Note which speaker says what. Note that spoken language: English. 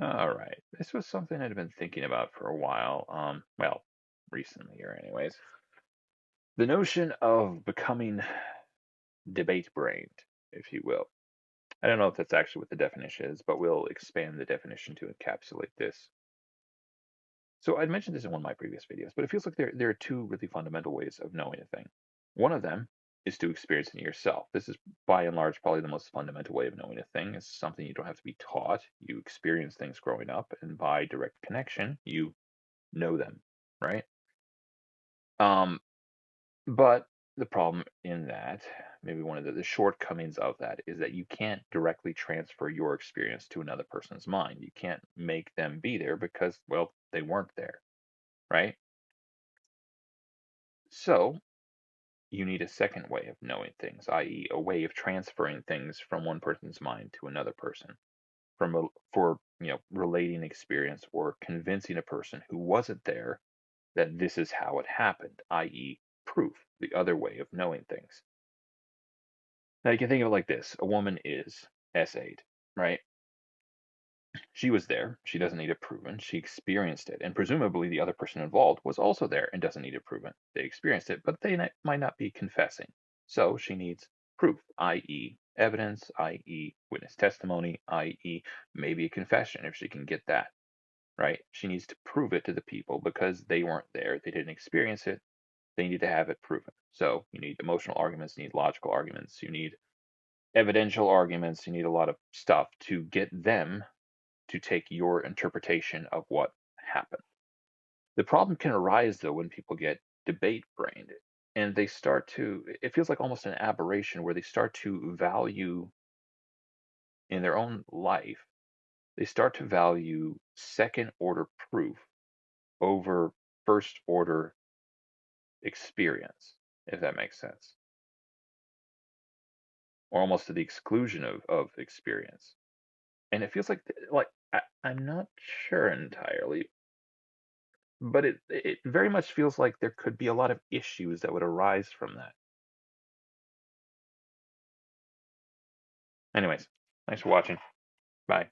Speaker 1: All right. This was something I'd been thinking about for a while. Well, recently here, anyways. The notion of becoming debate brained, if you will. I don't know if that's actually what the definition is, but we'll expand the definition to encapsulate this. So I'd mentioned this in one of my previous videos, but it feels like there are two really fundamental ways of knowing a thing. One of them is to experience it yourself. This is by and large probably the most fundamental way of knowing a thing. It's something you don't have to be taught. You experience things growing up, and by direct connection, you know them, right? Um, but the problem in that, maybe one of the shortcomings of that, is that you can't directly transfer your experience to another person's mind. You can't make them be there because, well, they weren't there, right? So you need a second way of knowing things, i.e., a way of transferring things from one person's mind to another person, for relating experience or convincing a person who wasn't there that this is how it happened, i.e., proof, the other way of knowing things. Now you can think of it like this: a woman is essayed, right? She was there. She doesn't need it proven. She experienced it. And presumably the other person involved was also there and doesn't need it proven. They experienced it, but they might not be confessing. So she needs proof, i.e., evidence, i.e., witness testimony, i.e., maybe a confession if she can get that, right? She needs to prove it to the people because they weren't there. They didn't experience it. They need to have it proven. So you need emotional arguments, you need logical arguments, you need evidential arguments, you need a lot of stuff to get them to take your interpretation of what happened. The problem can arise though when people get debate brained and they start to, it feels like almost an aberration where they start to value in their own life, they start to value second order proof over first order experience, if that makes sense, or almost to the exclusion of experience. And it feels like I'm not sure entirely, but it very much feels like there could be a lot of issues that would arise from that. Anyways, thanks for watching. Bye.